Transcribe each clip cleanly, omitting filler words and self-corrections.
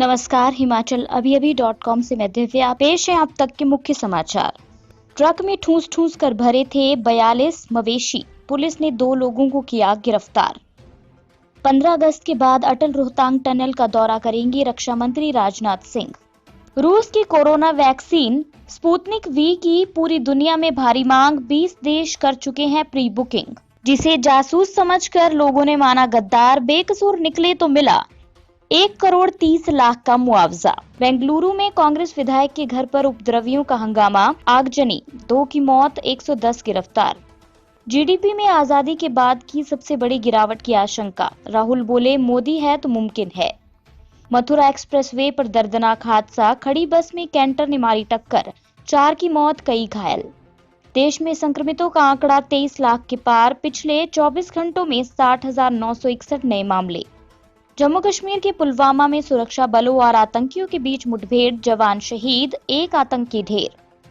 नमस्कार, हिमाचल अभी-अभी.com से मैं दिव्या। पेश है अब तक के मुख्य समाचार। ट्रक में ठूस ठूस कर भरे थे 42 मवेशी, पुलिस ने 2 लोगों को किया गिरफ्तार। 15 अगस्त के बाद अटल रोहतांग टनल का दौरा करेंगे रक्षा मंत्री राजनाथ सिंह। रूस की कोरोना वैक्सीन स्पुतनिक वी की पूरी दुनिया में भारी मांग, 20 देश कर चुके हैं प्री बुकिंग। जिसे जासूस समझकर लोगों ने माना गद्दार, बेकसूर निकले तो मिला 1,30,00,000 का मुआवजा। बेंगलुरु में कांग्रेस विधायक के घर पर उपद्रवियों का हंगामा, आगजनी, 2 की मौत, 110 गिरफ्तार। जीडीपी में आजादी के बाद की सबसे बड़ी गिरावट की आशंका, राहुल बोले मोदी है तो मुमकिन है। मथुरा एक्सप्रेसवे पर दर्दनाक हादसा, खड़ी बस में कैंटर ने मारी टक्कर, 4 की मौत, कई घायल। देश में संक्रमितों का आंकड़ा 23 लाख के पार, पिछले 24 घंटों में 60,961 नए मामले। जम्मू कश्मीर के पुलवामा में सुरक्षा बलों और आतंकियों के बीच मुठभेड़, जवान शहीद, 1 आतंकी ढेर।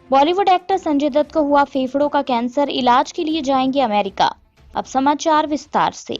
बॉलीवुड एक्टर संजय दत्त को हुआ फेफड़ों का कैंसर, इलाज के लिए जाएंगे अमेरिका। अब समाचार विस्तार से।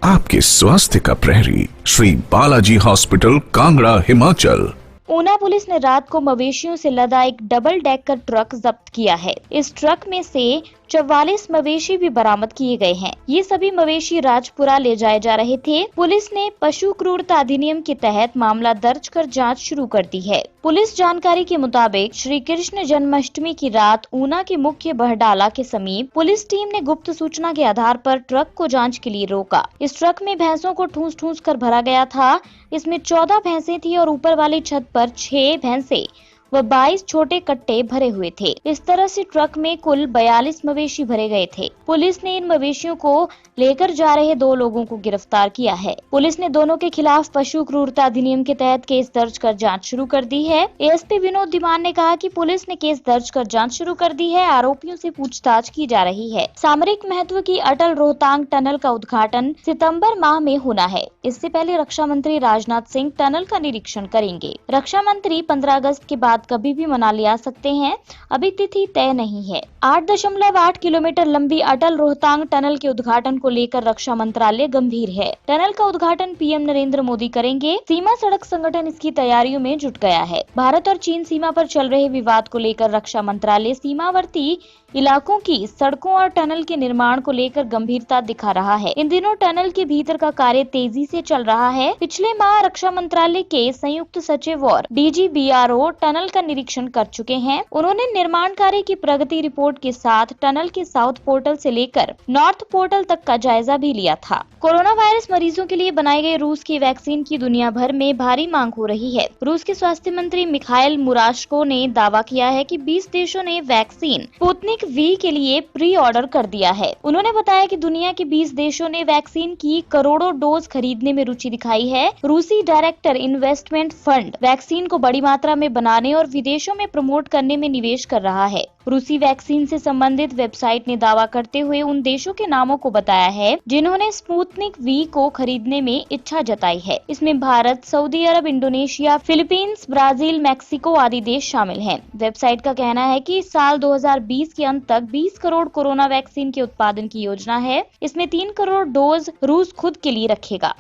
आपके स्वास्थ्य का प्रहरी श्री बालाजी हॉस्पिटल, कांगड़ा, हिमाचल। ऊना पुलिस ने रात को मवेशियों से लदा एक डबल डेकर ट्रक जब्त किया है। इस ट्रक में से 44 मवेशी भी बरामद किए गए हैं। ये सभी मवेशी राजपुरा ले जाए जा रहे थे। पुलिस ने पशु क्रूरता अधिनियम के तहत मामला दर्ज कर जांच शुरू कर दी है। पुलिस जानकारी के मुताबिक श्री कृष्ण जन्माष्टमी की रात ऊना के मुख्य बहडाला के समीप पुलिस टीम ने गुप्त सूचना के आधार पर ट्रक को जांच के लिए रोका। इस ट्रक में भैंसों को ठूस ठूस कर भरा गया था। इसमें 14 भैंसें थी और ऊपर वाली छत पर 6 भैंसें व 22 छोटे कट्टे भरे हुए थे। इस तरह से ट्रक में कुल 42 मवेशी भरे गए थे। पुलिस ने इन मवेशियों को लेकर जा रहे 2 लोगों को गिरफ्तार किया है। पुलिस ने दोनों के खिलाफ पशु क्रूरता अधिनियम के तहत केस दर्ज कर जांच शुरू कर दी है। एएसपी विनोद धीमान ने कहा कि पुलिस ने केस दर्ज कर जांच शुरू कर दी है। आरोपियों से पूछताछ की जा रही है। सामरिक महत्व की अटल रोहतांग टनल का उद्घाटन सितंबर माह में होना है। इससे पहले रक्षा मंत्री राजनाथ सिंह टनल का निरीक्षण करेंगे। रक्षा मंत्री 15 अगस्त के बाद कभी भी मनाली आ सकते हैं, अभी तिथि तय नहीं है। 8.8 किलोमीटर लंबी अटल रोहतांग टनल के उद्घाटन को लेकर रक्षा मंत्रालय गंभीर है। टनल का उद्घाटन पीएम नरेंद्र मोदी करेंगे। सीमा सड़क संगठन इसकी तैयारियों में जुट गया है। भारत और चीन सीमा पर चल रहे विवाद को लेकर रक्षा मंत्रालय सीमावर्ती इलाकों की सड़कों और टनल के निर्माण को लेकर गंभीरता दिखा रहा है। इन दिनों टनल के भीतर का कार्य तेजी से चल रहा है। पिछले माह रक्षा मंत्रालय के संयुक्त सचिव और डीजी बीआरओ टनल का निरीक्षण कर चुके हैं। उन्होंने निर्माण कार्य की प्रगति रिपोर्ट के साथ टनल के साउथ पोर्टल से लेकर नॉर्थ पोर्टल तक का जायजा भी लिया था। कोरोना वायरस मरीजों के लिए बनाई गई रूस की वैक्सीन की दुनिया भर में भारी मांग हो रही है। रूस के स्वास्थ्य मंत्री मिखाइल मुराशको ने दावा किया है कि 20 देशों ने वैक्सीन स्पुतनिक वी के लिए प्री ऑर्डर कर दिया है। उन्होंने बताया कि दुनिया के 20 देशों ने वैक्सीन की करोड़ों डोज खरीदने में रुचि दिखाई है। रूसी डायरेक्टर इन्वेस्टमेंट फंड वैक्सीन को बड़ी मात्रा में बनाने और विदेशों में प्रमोट करने में निवेश कर रहा है। रूसी वैक्सीन से संबंधित वेबसाइट ने दावा करते हुए उन देशों के नामों को बताया है जिन्होंने स्पुतनिक वी को खरीदने में इच्छा जताई है। इसमें भारत, सऊदी अरब, इंडोनेशिया, फिलीपींस, ब्राजील, मैक्सिको आदि देश शामिल हैं। वेबसाइट का कहना है कि साल 2020 के अंत तक 20 करोड़ कोरोना वैक्सीन के उत्पादन की योजना है। इसमें 3 करोड़ डोज रूस खुद के लिए रखेगा।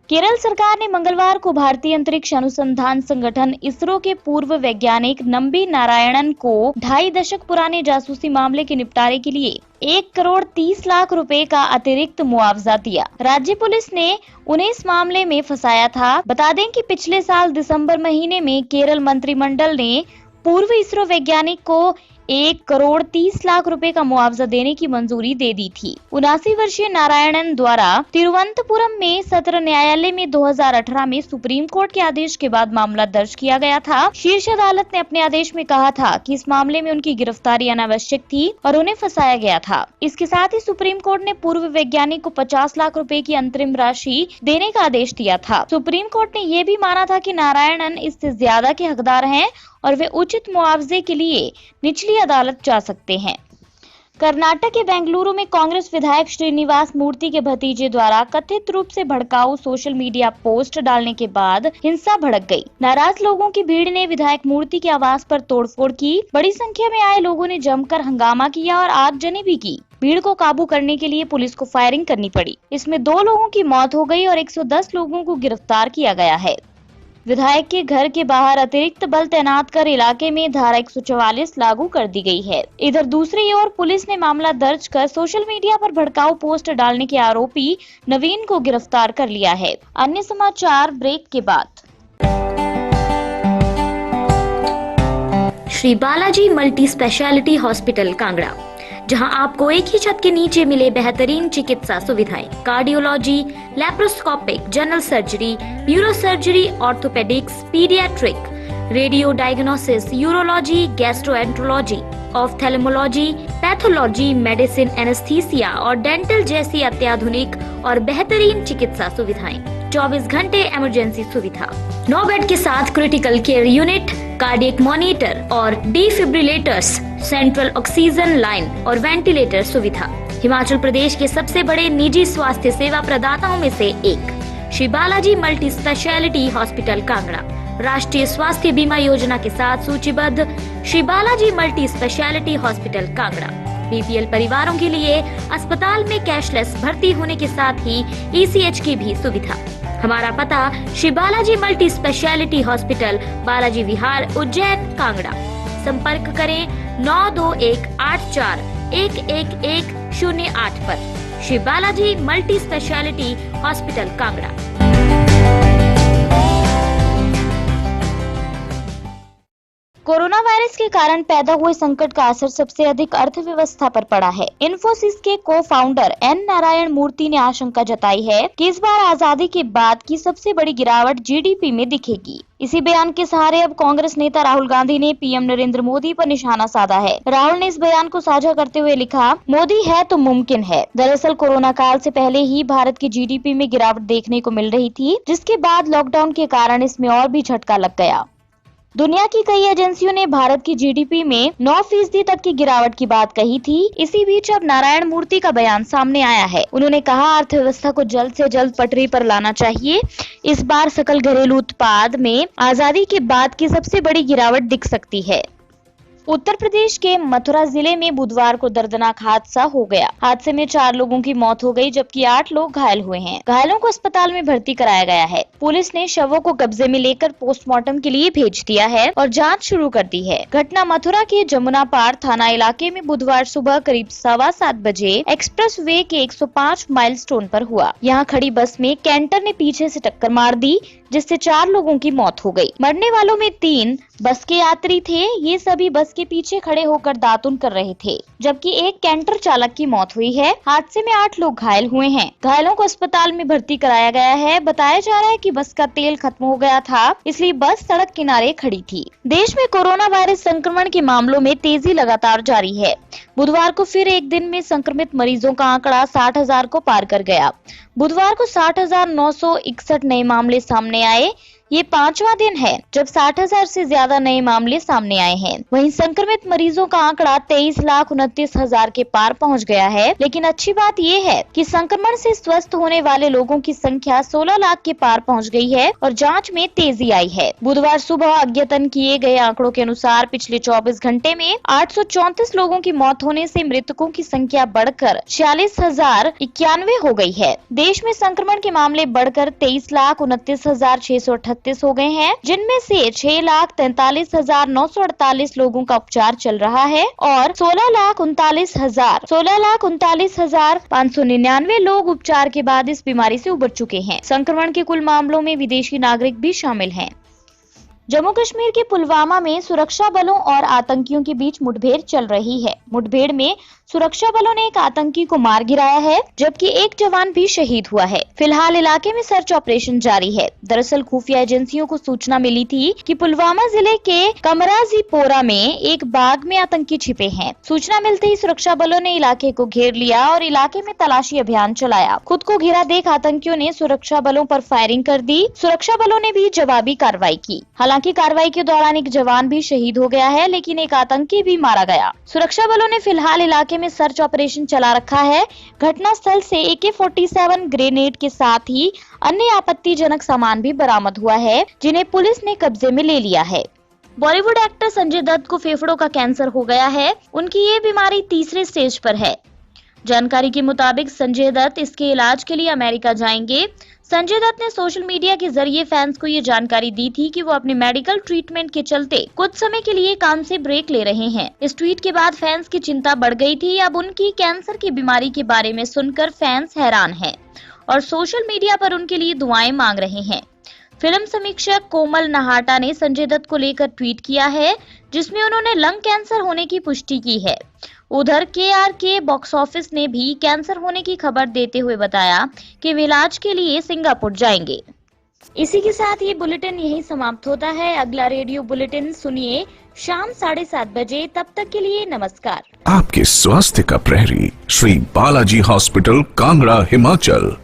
केरल सरकार ने मंगलवार को भारतीय अंतरिक्ष अनुसंधान संगठन इसरो के पूर्व वैज्ञानिक नंबी नारायणन को 2.5 दशक पुराने जासूसी मामले के निपटारे के लिए 1,30,00,000 रुपए का अतिरिक्त मुआवजा दिया। राज्य पुलिस ने उन्हें इस मामले में फंसाया था। बता दें कि पिछले साल दिसंबर महीने में केरल मंत्रिमंडल ने पूर्व इसरो वैज्ञानिक को 1,30,00,000 रुपए का मुआवजा देने की मंजूरी दे दी थी। 79 वर्षीय नारायणन द्वारा तिरुवनंतपुरम में सत्र न्यायालय में 2018 में सुप्रीम कोर्ट के आदेश के बाद मामला दर्ज किया गया था। शीर्ष अदालत ने अपने आदेश में कहा था कि इस मामले में उनकी गिरफ्तारी अनावश्यक थी और उन्हें फंसाया गया था। इसके साथ ही सुप्रीम कोर्ट ने पूर्व वैज्ञानिक को 50 लाख रुपए की अंतरिम राशि देने का आदेश दिया था। सुप्रीम कोर्ट ने यह भी माना था कि नारायणन इससे ज्यादा के हकदार हैं और वे उचित मुआवजे के लिए निचली अदालत जा सकते हैं। कर्नाटक के बेंगलुरु में कांग्रेस विधायक श्रीनिवास मूर्ति के भतीजे द्वारा कथित रूप से भड़काऊ सोशल मीडिया पोस्ट डालने के बाद हिंसा भड़क गई। नाराज लोगों की भीड़ ने विधायक मूर्ति के आवास पर तोड़फोड़ की। बड़ी संख्या में आए लोगों ने जमकर हंगामा किया और आगजनी भी की। भीड़ को काबू करने के लिए पुलिस को फायरिंग करनी पड़ी। इसमें 2 लोगों की मौत हो गई और 110 लोगों को गिरफ्तार किया गया है। विधायक के घर के बाहर अतिरिक्त बल तैनात कर इलाके में धारा 144 लागू कर दी गई है। इधर दूसरी ओर पुलिस ने मामला दर्ज कर सोशल मीडिया पर भड़काऊ पोस्ट डालने के आरोपी नवीन को गिरफ्तार कर लिया है। अन्य समाचार ब्रेक के बाद। Shri Balaji multi speciality hospital Kangra, जहां आपको एक ही छत के नीचे मिले बेहतरीन चिकित्सा सुविधाएं, cardiology, laparoscopic, general surgery, neuro surgery, orthopaedics, paediatric, radio diagnosis, urology, gastroenterology, ophthalmology, pathology, medicine, anaesthesia और डेंटल जैसी अत्याधुनिक और बेहतरीन चिकित्सा सुविधाएं, 24 घंटे इमरजेंसी सुविधा, 9 बेड के साथ critical care unit, cardiac monitor और डिफिब्रिलेटर्स, सेंट्रल ऑक्सीजन लाइन और वेंटिलेटर सुविधा। हिमाचल प्रदेश के सबसे बड़े निजी स्वास्थ्य सेवा प्रदाताओं में से एक Shri Balaji multi speciality hospital Kangra राष्ट्रीय स्वास्थ्य बीमा योजना के साथ सूचीबद्ध Shri Balaji multi speciality hospital Kangra BPL परिवारों के लिए अस्पताल में कैशलेस भर्ती होने के साथ ही ईसीएच की भी सुविधा। हमारा पता Shri Balaji multi speciality hospital, Balaji Vihar, Ujjain, Kangra. संपर्क करें 9218411108 पर। Shri Balaji multi speciality hospital Kangra. Corona virus के कारण पैदा हुए संकट का असर सबसे अधिक अर्थव्यवस्था पर पड़ा है। इन्फोसिस के को फाउंडर एन नारायण मूर्ति ने आशंका जताई है कि इस बार आजादी के बाद की सबसे बड़ी गिरावट जीडीपी में दिखेगी। इसी बयान के सहारे अब कांग्रेस नेता राहुल गांधी ने पीएम नरेंद्र मोदी पर निशाना साधा है। राहुल ने इस बयान को साझा करते हुए लिखा, मोदी है तो मुमकिन है। दरअसल कोरोना काल से पहले ही भारत की जीडीपी में गिरावट देखने को मिल रही थी, जिसके बाद लॉकडाउन के कारण इसमें और भी झटका लग गया। दुनिया की कई एजेंसियों ने भारत की जीडीपी में 9% तक की गिरावट की बात कही थी। इसी बीच अब नारायण मूर्ति का बयान सामने आया है। उन्होंने कहा, अर्थव्यवस्था को जल्द से जल्द पटरी पर लाना चाहिए। इस बार सकल घरेलू उत्पाद में आजादी के बाद की सबसे बड़ी गिरावट दिख सकती है। उत्तर प्रदेश के मथुरा जिले में बुधवार को दर्दनाक हादसा हो गया। हादसे में 4 लोगों की मौत हो गई, जबकि 8 लोग घायल हुए हैं। घायलों को अस्पताल में भर्ती कराया गया है। पुलिस ने शवों को कब्जे में लेकर पोस्टमार्टम के लिए भेज दिया है और जांच शुरू कर दी है। घटना मथुरा के जमुना पार थाना इलाके में बुधवार सुबह करीब 7:15 बजे एक्सप्रेस वे के 105 माइलस्टोन पर हुआ। यहाँ खड़ी बस में कैंटर ने पीछे से टक्कर मार दी, जिससे 4 लोगों की मौत हो गई। मरने वालों में 3 बस के यात्री थे। ये सभी बस के पीछे खड़े होकर दातुन कर रहे थे, जबकि एक कैंटर चालक की मौत हुई है। हादसे में 8 लोग घायल हुए हैं। घायलों को अस्पताल में भर्ती कराया गया है। बताया जा रहा है कि बस का तेल खत्म हो गया था, इसलिए बस सड़क किनारे खड़ी थी। देश में कोरोना वायरस संक्रमण के मामलों में तेजी लगातार जारी है। बुधवार को फिर एक दिन में संक्रमित मरीजों का आंकड़ा 60,000 को पार कर गया। बुधवार को 60,961 नए मामले सामने आए। ये 5वां दिन है जब 60,000 से ज्यादा नए मामले सामने आए हैं। वहीं संक्रमित मरीजों का आंकड़ा 23,29,000 के पार पहुंच गया है। लेकिन अच्छी बात ये है कि संक्रमण से स्वस्थ होने वाले लोगों की संख्या 16 लाख के पार पहुंच गई है और जांच में तेजी आई है। बुधवार सुबह अद्यतन किए गए आंकड़ों के अनुसार पिछले 24 घंटे में 834 लोगों की मौत होने से मृतकों की संख्या बढ़कर 46,091 हो गई है। देश में संक्रमण के मामले बढ़कर 23,29,638 हो गए हैं, जिनमें से 6,43,948 लोगों का उपचार चल रहा है और 16,39,599 लोग उपचार के बाद इस बीमारी से उबर चुके हैं। संक्रमण के कुल मामलों में विदेशी नागरिक भी शामिल हैं। जम्मू कश्मीर के पुलवामा में सुरक्षा बलों और आतंकियों के बीच मुठभेड़ चल रही है। मुठभेड़ में सुरक्षा बलों ने एक आतंकी को मार गिराया है, जबकि एक जवान भी शहीद हुआ है। फिलहाल इलाके में सर्च ऑपरेशन जारी है। दरअसल खुफिया एजेंसियों को सूचना मिली थी कि पुलवामा जिले के कमराजीपोरा में एक बाग में आतंकी छिपे हैं। सूचना मिलते ही सुरक्षा बलों ने इलाके को घेर लिया और इलाके में तलाशी अभियान चलाया। खुद को घेरा देख आतंकियों ने सुरक्षा बलों पर फायरिंग कर दी। सुरक्षा बलों ने भी जवाबी कार्रवाई की। हालांकि कार्रवाई के दौरान एक जवान भी शहीद हो गया है, लेकिन एक आतंकी भी मारा गया। सुरक्षा बलों ने फिलहाल इलाके में सर्च ऑपरेशन चला रखा है। घटनास्थल से AK-47 ग्रेनेड के साथ ही अन्य आपत्तिजनक सामान भी बरामद हुआ है, जिन्हें पुलिस ने कब्जे में ले लिया है। बॉलीवुड एक्टर संजय दत्त को फेफड़ों का कैंसर हो गया है। उनकी ये बीमारी 3रे स्टेज पर है। जानकारी के मुताबिक संजय दत्त इसके इलाज के लिए अमेरिका जाएंगे। संजय दत्त ने सोशल मीडिया के जरिए फैंस को ये जानकारी दी थी कि वो अपने मेडिकल ट्रीटमेंट के चलते कुछ समय के लिए काम से ब्रेक ले रहे हैं। इस ट्वीट के बाद फैंस की चिंता बढ़ गई थी। अब उनकी कैंसर की बीमारी के बारे में सुनकर फैंस हैरान हैं और सोशल मीडिया पर उनके लिए दुआएं मांग रहे हैं। फिल्म समीक्षक कोमल नहाटा ने संजय दत्त को लेकर ट्वीट किया है, जिसमें उन्होंने लंग कैंसर होने की पुष्टि की है। उधर KRK बॉक्स ऑफिस ने भी कैंसर होने की खबर देते हुए बताया कि वे इलाज के लिए सिंगापुर जाएंगे। इसी के साथ ये बुलेटिन यहीं समाप्त होता है। अगला रेडियो बुलेटिन सुनिए शाम 7:30 बजे। तब तक के लिए नमस्कार। आपके स्वास्थ्य का प्रहरी श्री बालाजी हॉस्पिटल, कांगड़ा, हिमाचल।